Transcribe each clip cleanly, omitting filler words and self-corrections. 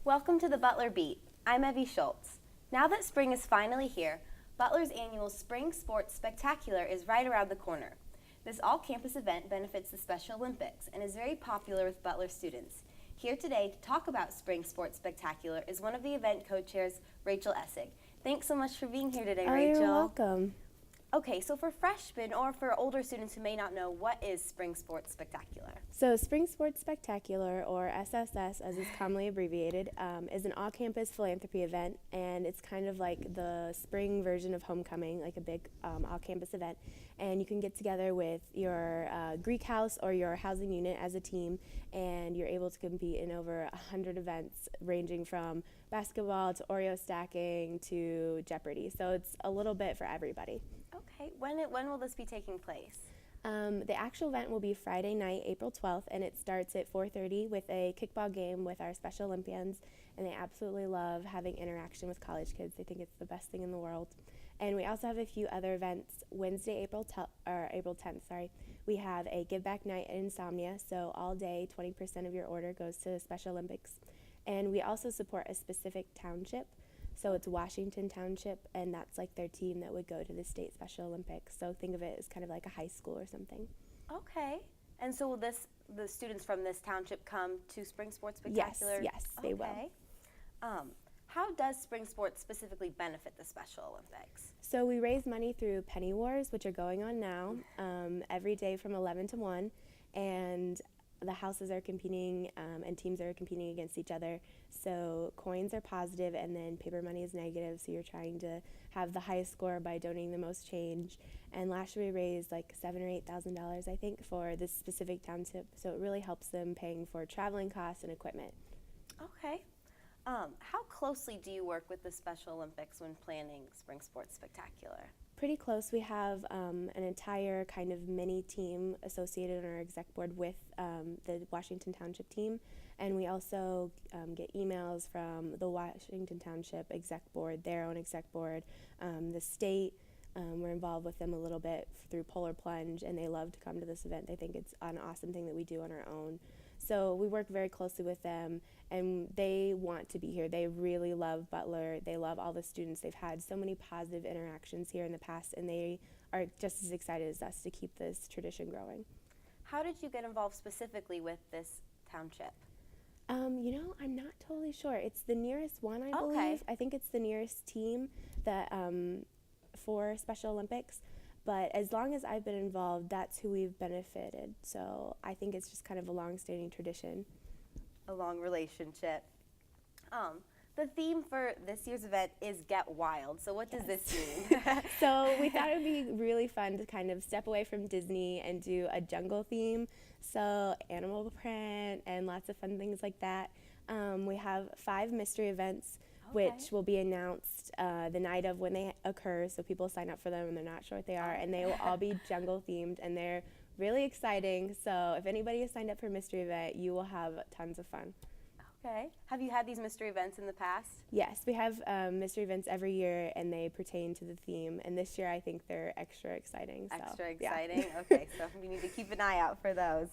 Welcome to the Butler Beat. I'm Evie Schultz. Now that spring is finally here, Butler's annual Spring Sports Spectacular is right around the corner. This all-campus event benefits the Special Olympics and is very popular with Butler students. Here today to talk about Spring Sports Spectacular is one of the event co-chairs, Rachel Essig. Thanks so much for being here today, Rachel. You're welcome. Okay, so for freshmen or for older students who may not know, what is Spring Sports Spectacular? So Spring Sports Spectacular, or SSS as it's commonly abbreviated, is an all-campus philanthropy event, and it's kind of like the spring version of homecoming, like a big all-campus event. And you can get together with your Greek house or your housing unit as a team, and you're able to compete in over 100 events ranging from basketball to Oreo stacking to Jeopardy. So it's a little bit for everybody. Okay, when will this be taking place? The actual event will be Friday night, April 12th, and it starts at 4:30 with a kickball game with our Special Olympians, and they absolutely love having interaction with college kids. They think it's the best thing in the world. And we also have a few other events. Wednesday, April 10th, we have a give back night at Insomnia, so all day 20% of your order goes to Special Olympics. And we also support a specific township. So it's Washington Township, and that's like their team that would go to the state Special Olympics. So think of it as kind of like a high school or something. Okay. And so will the students from this township come to Spring Sports Spectacular? Yes, they will. How does Spring Sports specifically benefit the Special Olympics? So we raise money through penny wars, which are going on now, every day from 11 to 1, and the houses are competing and teams are competing against each other. So coins are positive and then paper money is negative. So you're trying to have the highest score by donating the most change. And last year we raised like $7,000 or $8,000, I think, for this specific township. So it really helps them paying for traveling costs and equipment. Okay. How closely do you work with the Special Olympics when planning Spring Sports Spectacular? Pretty close. We have an entire kind of mini team associated on our exec board with the Washington Township team, and we also get emails from the Washington Township exec board, their own exec board, the state. We're involved with them a little bit through Polar Plunge, and they love to come to this event. They think it's an awesome thing that we do on our own. So we work very closely with them, and they want to be here. They really love Butler. They love all the students. They've had so many positive interactions here in the past, and they are just as excited as us to keep this tradition growing. How did you get involved specifically with this township? I'm not totally sure. It's the nearest one, I believe. I think it's the nearest team that for Special Olympics. But as long as I've been involved, that's who we've benefited. So I think it's just kind of a long-standing tradition. A long relationship. The theme for this year's event is Get Wild. So what does this mean? So we thought it would be really fun to kind of step away from Disney and do a jungle theme. So animal print and lots of fun things like that. We have 5 mystery events, which will be announced the night of when they occur, so people sign up for them and they're not sure what they are, and they will all be jungle themed, and they're really exciting. So if anybody has signed up for a mystery event, you will have tons of fun. Okay. Have you had these mystery events in the past? Yes, we have mystery events every year, and they pertain to the theme, and this year I think they're extra exciting. Extra exciting? Yeah. Okay, so we need to keep an eye out for those.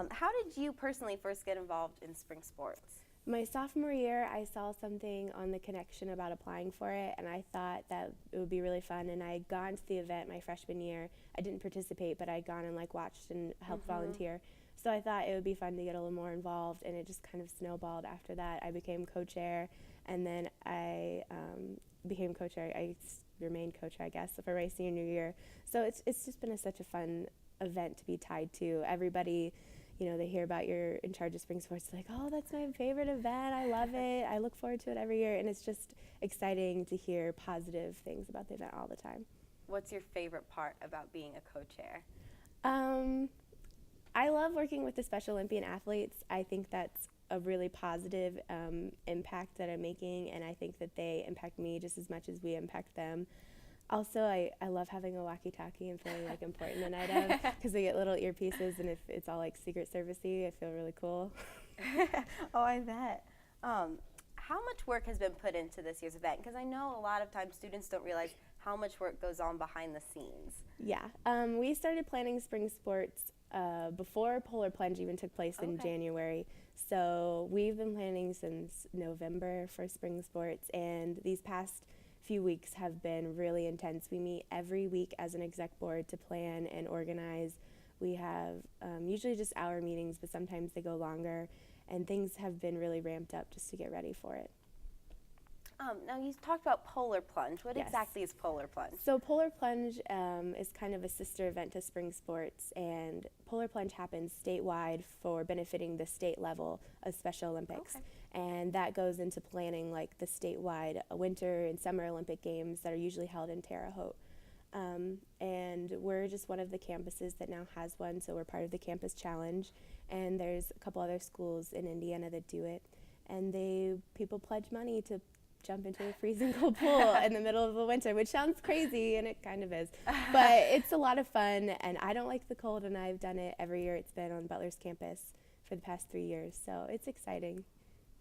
How did you personally first get involved in spring sports? My sophomore year, I saw something on the Connection about applying for it, and I thought that it would be really fun, and I had gone to the event my freshman year. I didn't participate, but I had gone and watched and helped volunteer. So I thought it would be fun to get a little more involved, and it just kind of snowballed after that. I became co-chair, and then I became co-chair. I remained co-chair, I guess, for my senior year. So it's just been such a fun event to be tied to. Everybody, they hear about you're in charge of spring sports, like, oh, that's my favorite event. I love it. I look forward to it every year, and it's just exciting to hear positive things about the event all the time. What's your favorite part about being a co-chair? I love working with the Special Olympian athletes. I think that's a really positive impact that I'm making, and I think that they impact me just as much as we impact them. Also, I love having a walkie-talkie and feeling important the night of, because they get little earpieces, and if it's all Secret Service-y, I feel really cool. Oh, I bet. How much work has been put into this year's event? Because I know a lot of times students don't realize how much work goes on behind the scenes. Yeah, we started planning spring sports before Polar Plunge even took place in January. So we've been planning since November for spring sports, and these past few weeks have been really intense. We meet every week as an exec board to plan and organize. We have usually just hour meetings, but sometimes they go longer, and things have been really ramped up just to get ready for it. Now you talked about Polar Plunge. What Yes. exactly is Polar Plunge? So Polar Plunge is kind of a sister event to spring sports, and Polar Plunge happens statewide for benefiting the state level of Special Olympics. And that goes into planning like the statewide winter and summer Olympic games that are usually held in Terre Haute. And we're just one of the campuses that now has one, so we're part of the Campus Challenge, and there's a couple other schools in Indiana that do it. And people pledge money to jump into a freezing cold pool in the middle of the winter, which sounds crazy, and it kind of is. But it's a lot of fun, and I don't like the cold, and I've done it every year it's been on Butler's campus for the past 3 years, so it's exciting.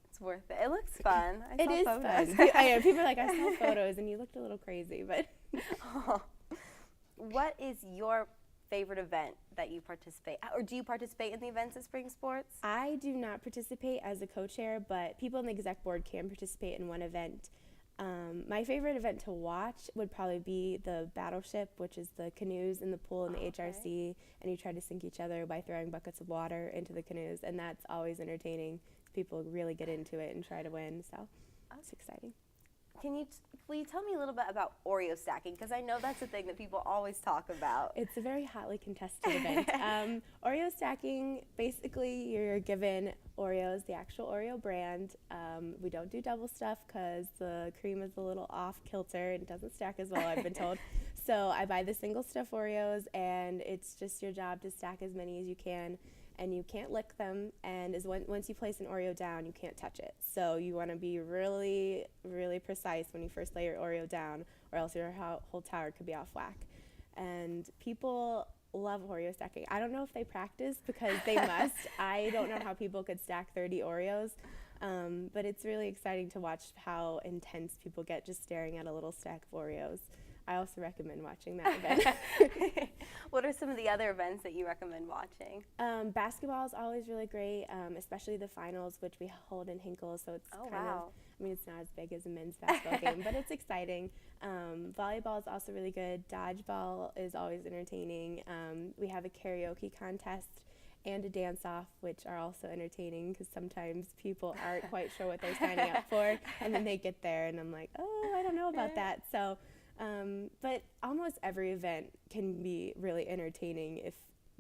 It's worth it. It looks fun. It is fun. I know, people are like, I saw photos, and you looked a little crazy, but. What is your favorite event that you participate, or do you participate in the events at Spring Sports? I do not participate as a co-chair, but people in the exec board can participate in one event. My favorite event to watch would probably be the battleship, which is the canoes in the pool in the HRC, and you try to sink each other by throwing buckets of water into the canoes, and that's always entertaining. People really get into it and try to win, so it's exciting. Will you tell me a little bit about Oreo stacking? Because I know that's a thing that people always talk about. It's a very hotly contested event. Oreo stacking, basically you're given Oreos, the actual Oreo brand. We don't do double stuff because the cream is a little off kilter and doesn't stack as well, I've been told. So I buy the single stuff Oreos, and it's just your job to stack as many as you can. And you can't lick them, and once you place an Oreo down, you can't touch it. So you want to be really, really precise when you first lay your Oreo down, or else your whole tower could be off whack. And people love Oreo stacking. I don't know if they practice because they must. I don't know how people could stack 30 Oreos, but it's really exciting to watch how intense people get just staring at a little stack of Oreos. I also recommend watching that event. What are some of the other events that you recommend watching? Basketball is always really great, especially the finals, which we hold in Hinkle, so it's it's not as big as a men's basketball game, but it's exciting. Volleyball is also really good. Dodgeball is always entertaining. We have a karaoke contest and a dance-off, which are also entertaining because sometimes people aren't quite sure what they're signing up for, and then they get there, and I'm like, oh, I don't know about that. So. But almost every event can be really entertaining if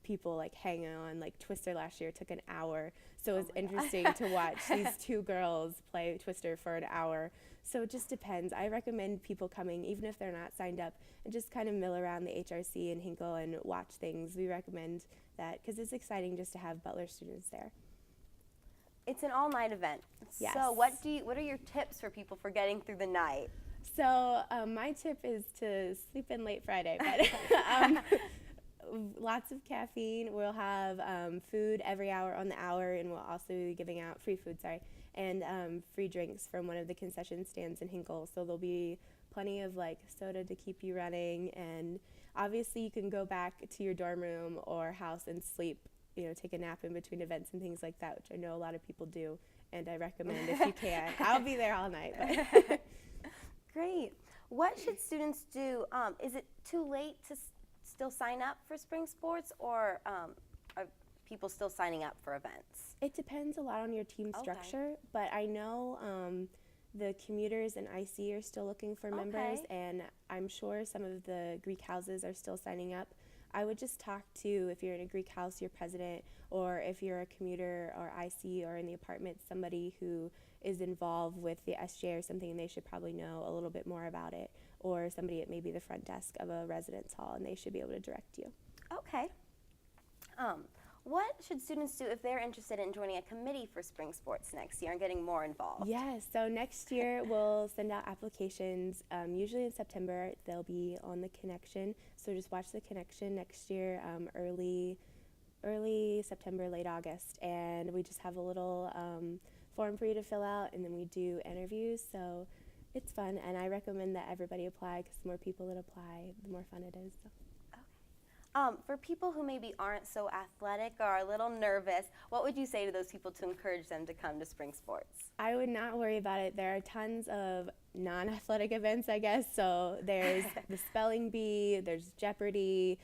people like hang on. Like Twister last year took an hour, so it was interesting to watch these two girls play Twister for an hour. So it just depends. I recommend people coming, even if they're not signed up, and just kind of mill around the HRC and Hinkle and watch things. We recommend that because it's exciting just to have Butler students there. It's an all-night event. Yes. So what are your tips for people for getting through the night? So my tip is to sleep in late Friday, but lots of caffeine. We'll have food every hour on the hour, and we'll also be giving out free food, and free drinks from one of the concession stands in Hinkle. So there'll be plenty of like soda to keep you running, and obviously you can go back to your dorm room or house and sleep, take a nap in between events and things like that, which I know a lot of people do, and I recommend if you can. I'll be there all night. But Great. What should students do? Is it too late to still sign up for spring sports, or are people still signing up for events? It depends a lot on your team structure, but I know the commuters and IC are still looking for members, and I'm sure some of the Greek houses are still signing up. I would just talk to, if you're in a Greek house, your president, or if you're a commuter or IC or in the apartment, somebody who is involved with the SJ or something, and they should probably know a little bit more about it, or somebody at maybe the front desk of a residence hall, and they should be able to direct you. Okay. What should students do if they're interested in joining a committee for spring sports next year and getting more involved? Yes, so next year we'll send out applications. Usually in September they'll be on the Connection, so just watch the Connection next year, early September, late August, and we just have a little form for you to fill out, and then we do interviews, so it's fun, and I recommend that everybody apply because the more people that apply, the more fun it is. So. For people who maybe aren't so athletic or are a little nervous, what would you say to those people to encourage them to come to spring sports? I would not worry about it. There are tons of non-athletic events, I guess. So there's the spelling bee, there's Jeopardy,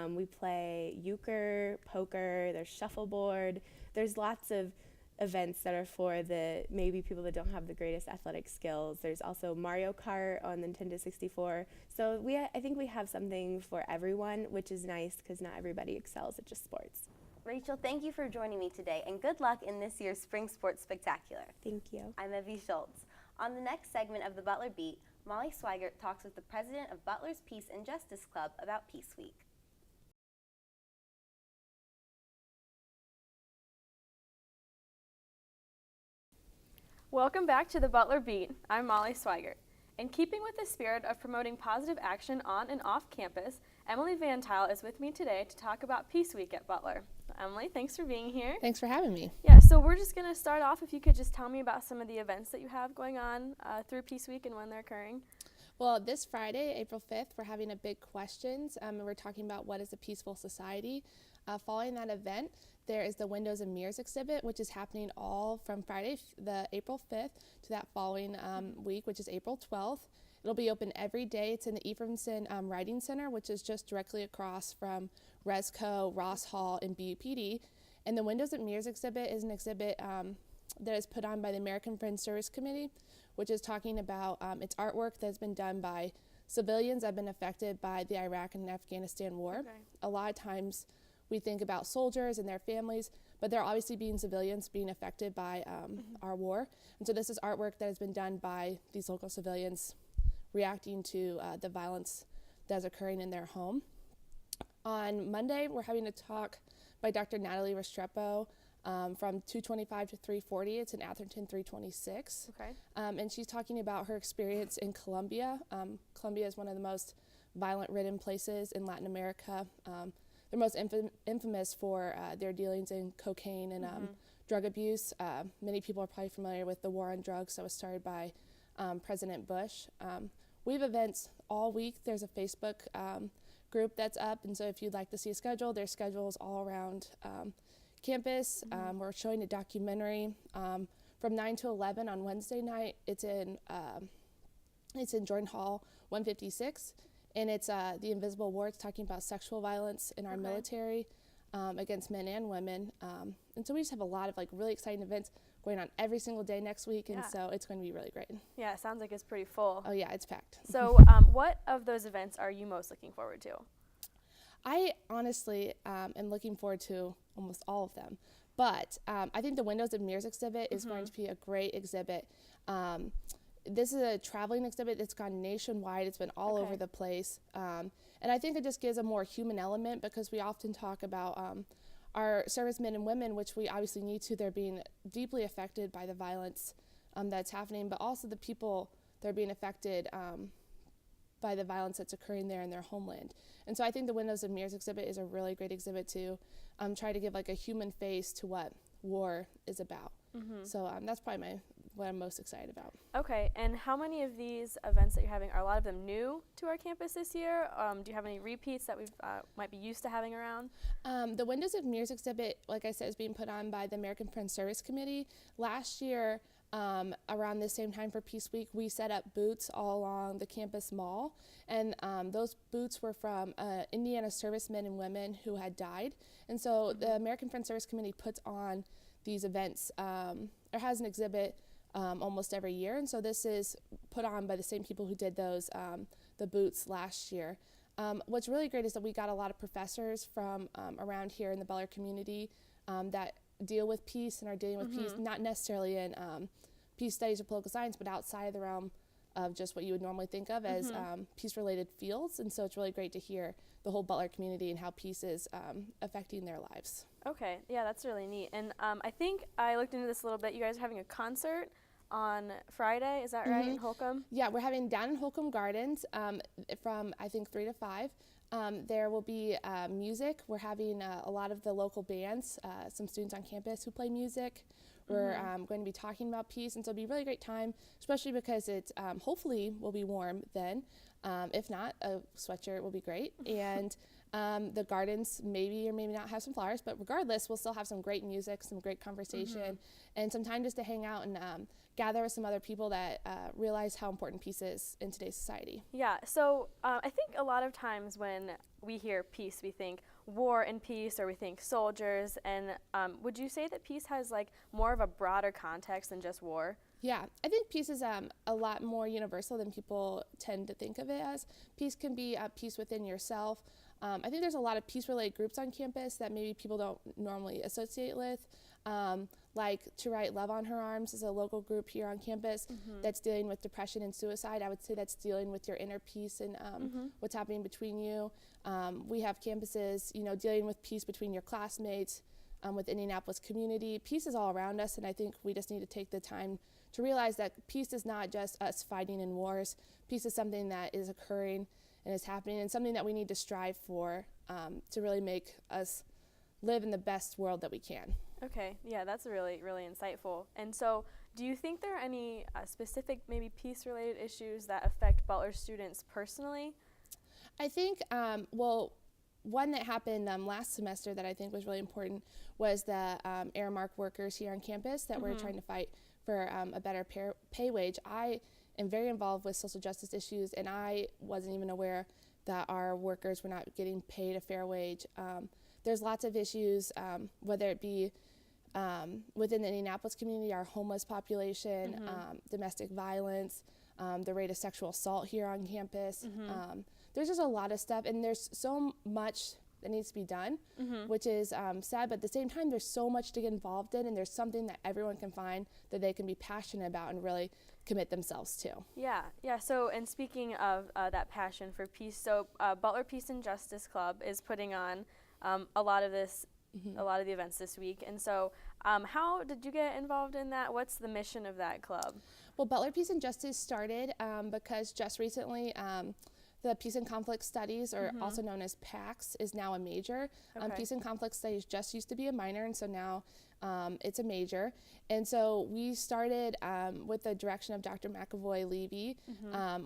we play euchre, poker, there's shuffleboard. There's lots of events that are for the maybe people that don't have the greatest athletic skills. There's also Mario Kart on the Nintendo 64. So I think we have something for everyone, which is nice because not everybody excels at just sports. Rachel, thank you for joining me today, and good luck in this year's Spring Sports Spectacular. Thank you. I'm Evie Schultz. On the next segment of the Butler Beat, Molly Swigert talks with the president of Butler's Peace and Justice Club about Peace Week. Welcome back to the Butler Beat. I'm Molly Swigert. In keeping with the spirit of promoting positive action on and off campus, Emily Van Tile is with me today to talk about Peace Week at Butler. Emily, thanks for being here. Thanks for having me. Yeah, so we're just going to start off if you could just tell me about some of the events that you have going on through Peace Week and when they're occurring. Well, this Friday, April 5th, we're having a big questions, and we're talking about what is a peaceful society. Following that event, there is the Windows and Mirrors exhibit, which is happening all from Friday, the April 5th, to that following week, which is April 12th. It'll be open every day. It's in the Ephraimson Writing Center, which is just directly across from Resco, Ross Hall, and BUPD. And the Windows and Mirrors exhibit is an exhibit that is put on by the American Friends Service Committee, which is talking about its artwork that has been done by civilians that have been affected by the Iraq and Afghanistan war. Okay. A lot of times we think about soldiers and their families, but they're obviously being civilians being affected by our war. And so this is artwork that has been done by these local civilians reacting to the violence that is occurring in their home. On Monday, we're having a talk by Dr. Natalie Restrepo from 225 to 340. It's in Atherton 326. Okay. And she's talking about her experience in Colombia. Colombia is one of the most violent-ridden places in Latin America. They're most infamous for their dealings in cocaine and drug abuse. Many people are probably familiar with the war on drugs that was started by President Bush. We have events all week. There's a Facebook group that's up, and so if you'd like to see a schedule, there's schedules all around campus. We're showing a documentary from 9 to 11 on Wednesday night. It's in Jordan Hall 156, and it's The Invisible War. It's talking about sexual violence in our military against men and women. And so we just have a lot of really exciting events going on every single day next week, and so it's going to be really great. Yeah, it sounds like it's pretty full. Oh yeah, it's packed. So what of those events are you most looking forward to? I honestly am looking forward to almost all of them, but I think the Windows and Mirrors exhibit is going to be a great exhibit. This is a traveling exhibit that's gone nationwide. It's been all over the place, and I think it just gives a more human element because we often talk about our servicemen and women, which we obviously need to. They're being deeply affected by the violence that's happening, but also the people that are being affected by the violence that's occurring there in their homeland. And so I think the Windows and Mirrors exhibit is a really great exhibit to try to give a human face to what war is about. So that's probably what I'm most excited about. Okay, and how many of these events that you're having, are a lot of them new to our campus this year? Do you have any repeats that we might be used to having around? The Windows and Mirrors exhibit, like I said, is being put on by the American Friends Service Committee. Last year, around this same time for Peace Week, we set up booths all along the campus mall, and those booths were from Indiana servicemen and women who had died. And so the American Friends Service Committee puts on these events, or has an exhibit almost every year, and so this is put on by the same people who did those the booths last year. What's really great is that we got a lot of professors from around here in the Butler community that deal with peace and are dealing with peace, not necessarily in peace studies or political science, but outside of the realm of just what you would normally think of as peace-related fields. And so it's really great to hear the whole Butler community and how peace is affecting their lives. Okay, yeah, that's really neat. And I think I looked into this a little bit. You guys are having a concert on Friday, is that right, in Holcomb? Yeah, we're having down in Holcomb Gardens from, I think, 3 to 5. There will be music. We're having a lot of the local bands, some students on campus who play music. We're going to be talking about peace, and so it'll be a really great time, especially because it's hopefully will be warm then. If not, a sweatshirt will be great. And The gardens maybe or maybe not have some flowers, but regardless, we'll still have some great music, some great conversation, and some time just to hang out and gather with some other people that realize how important peace is in today's society. Yeah, so I think a lot of times when we hear peace, we think war and peace, or we think soldiers, and would you say that peace has like more of a broader context than just war? Yeah, I think peace is a lot more universal than people tend to think of it as. Peace can be peace within yourself. I think there's a lot of peace-related groups on campus that maybe people don't normally associate with. Like To Write Love on Her Arms is a local group here on campus that's dealing with depression and suicide. I would say that's dealing with your inner peace and what's happening between you. We have campuses, dealing with peace between your classmates, with Indianapolis community. Peace is all around us, and I think we just need to take the time to realize that peace is not just us fighting in wars. Peace is something that is occurring and is happening, and something that we need to strive for to really make us live in the best world that we can. Okay, yeah, that's really, really insightful. And so do you think there are any specific maybe peace-related issues that affect Butler students personally? I think, one that happened last semester that I think was really important was the Aramark workers here on campus that were trying to fight for a better pay wage. I am very involved with social justice issues, and I wasn't even aware that our workers were not getting paid a fair wage. There's lots of issues, whether it be within the Indianapolis community, our homeless population, domestic violence, the rate of sexual assault here on campus. There's just a lot of stuff, and there's so much that needs to be done, which is sad, but at the same time, there's so much to get involved in, and there's something that everyone can find that they can be passionate about and really commit themselves to. Yeah. So, and speaking of that passion for peace, so Butler Peace and Justice Club is putting on a lot of the events this week. And so how did you get involved in that? What's the mission of that club? Well, Butler Peace and Justice started because just recently the Peace and Conflict Studies, or also known as PACS, is now a major. Peace and Conflict Studies just used to be a minor, and so now it's a major. And so we started with the direction of Dr. McAvoy Levy.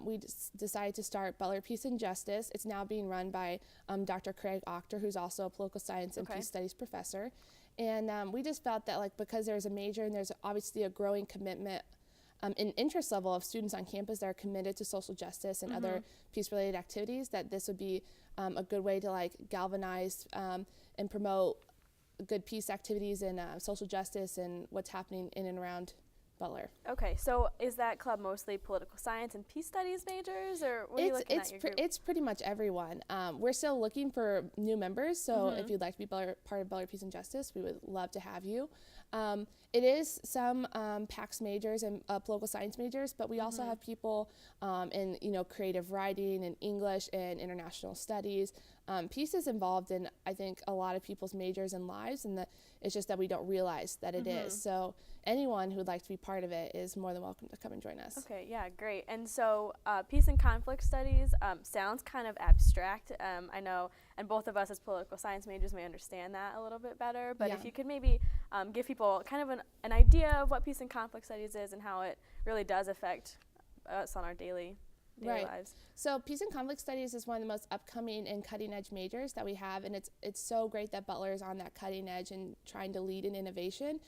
We decided to start Butler Peace and Justice. It's now being run by Dr. Craig Octor, who's also a political science and peace studies professor. And we just felt that because there's a major and there's obviously a growing commitment and interest level of students on campus that are committed to social justice and other peace-related activities, that this would be a good way to galvanize and promote good peace activities and social justice and what's happening in and around Butler. Okay, so is that club mostly political science and peace studies majors, or what are you looking at your group? It's pretty much everyone. We're still looking for new members, so if you'd like to be part of Butler Peace and Justice, we would love to have you. It is some PACS majors and political science majors, but we also have people in creative writing and English and international studies. Peace is involved in, I think, a lot of people's majors and lives, and it's just that we don't realize that it is. So anyone who would like to be part of it is more than welcome to come and join us. Okay, yeah, great. And so peace and conflict studies sounds kind of abstract, I know, and both of us as political science majors may understand that a little bit better, but if you could maybe give people kind of an idea of what peace and conflict studies is and how it really does affect us on our daily lives. So Peace and Conflict Studies is one of the most upcoming and cutting edge majors that we have, and it's so great that Butler is on that cutting edge and trying to lead in innovation.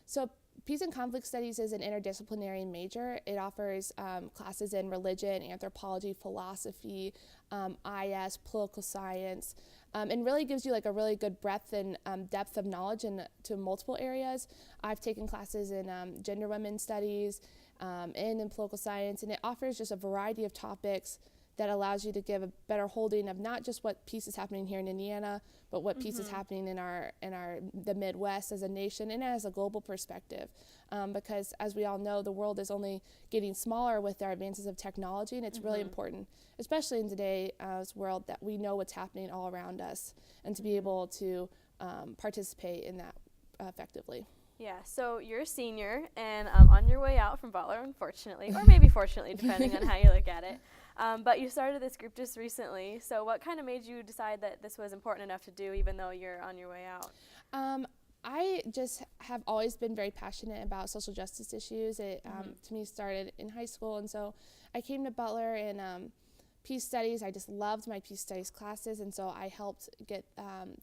So Peace and Conflict Studies is an interdisciplinary major. It offers classes in religion, anthropology, philosophy, IS, political science, and really gives you a really good breadth and depth of knowledge to multiple areas. I've taken classes in gender women studies, and in political science, and it offers just a variety of topics that allows you to give a better holding of not just what peace is happening here in Indiana, but what peace is happening in the Midwest as a nation and as a global perspective. Because as we all know, the world is only getting smaller with our advances of technology, and it's really important, especially in today's world, that we know what's happening all around us and to be able to participate in that effectively. Yeah, so you're a senior and on your way out from Butler, unfortunately, or maybe fortunately, depending on how you look at it. But you started this group just recently, so what kind of made you decide that this was important enough to do even though you're on your way out? I just have always been very passionate about social justice issues. It, to me, started in high school, and so I came to Butler and peace studies. I just loved my peace studies classes, and so I helped get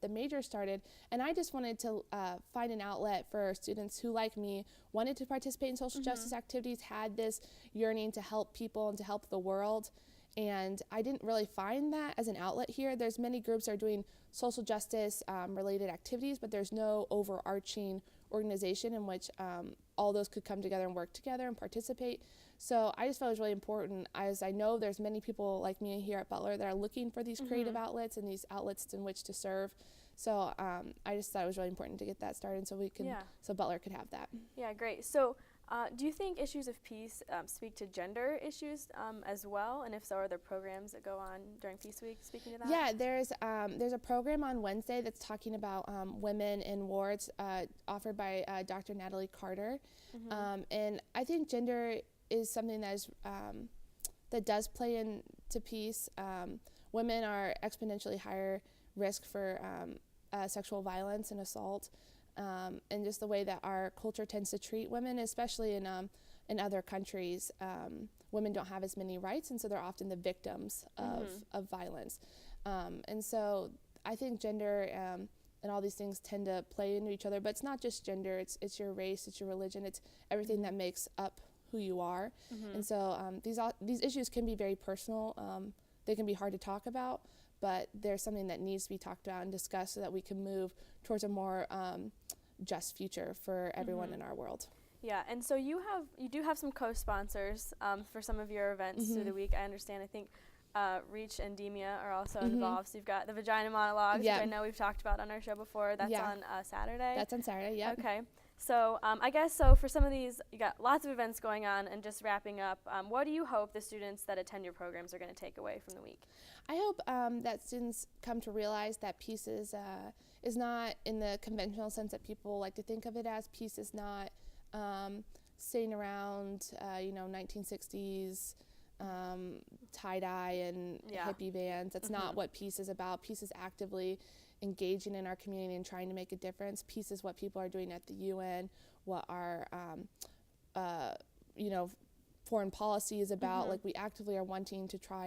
the major started. And I just wanted to find an outlet for students who, like me, wanted to participate in social justice activities, had this yearning to help people and to help the world. And I didn't really find that as an outlet here. There's many groups that are doing social justice related activities, but there's no overarching organization in which all those could come together and work together and participate. So I just felt it was really important, as I know there's many people like me here at Butler that are looking for these creative outlets and these outlets in which to serve. So I just thought it was really important to get that started so we can, so Butler could have that. Yeah, great. So do you think issues of peace speak to gender issues as well? And if so, are there programs that go on during Peace Week speaking to that? Yeah, there's a program on Wednesday that's talking about women in wars offered by Dr. Natalie Carter. And I think gender is something that is that does play into peace. Women are exponentially higher risk for sexual violence and assault. And just the way that our culture tends to treat women, especially in other countries, women don't have as many rights, and so they're often the victims of violence. And so I think gender and all these things tend to play into each other, but it's not just gender, it's your race, it's your religion, it's everything that makes up who you are. And so these issues can be very personal. They can be hard to talk about, but there's something that needs to be talked about and discussed so that we can move towards a more just future for everyone in our world. Yeah, and so you do have some co-sponsors for some of your events through the week. I understand. I think Reach and Demia are also involved. So you've got the Vagina Monologues, which I know we've talked about on our show before. That's on Saturday. That's on Saturday. Yep. Okay. So I guess for some of these, you got lots of events going on, and just wrapping up, what do you hope the students that attend your programs are going to take away from the week? I hope that students come to realize that peace is not in the conventional sense that people like to think of it as. Peace is not sitting around, 1960s tie-dye and hippie vans. That's not what peace is about. Peace is actively engaging in our community and trying to make a difference. Peace is what people are doing at the UN, what our foreign policy is about. Like, we actively are wanting to try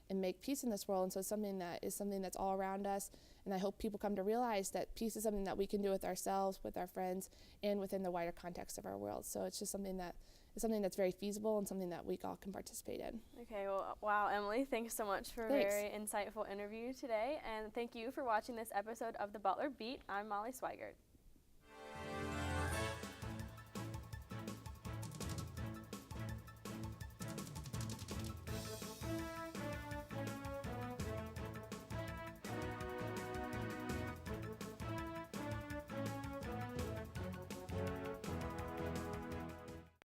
and make peace in this world, and so it's something that's all around us. And I hope people come to realize that peace is something that we can do with ourselves, with our friends, and within the wider context of our world. So it's just something that's very feasible and something that we all can participate in. Okay, well, wow, Emily, thanks so much for a very insightful interview today, and thank you for watching this episode of the Butler Beat. I'm Molly Swigert.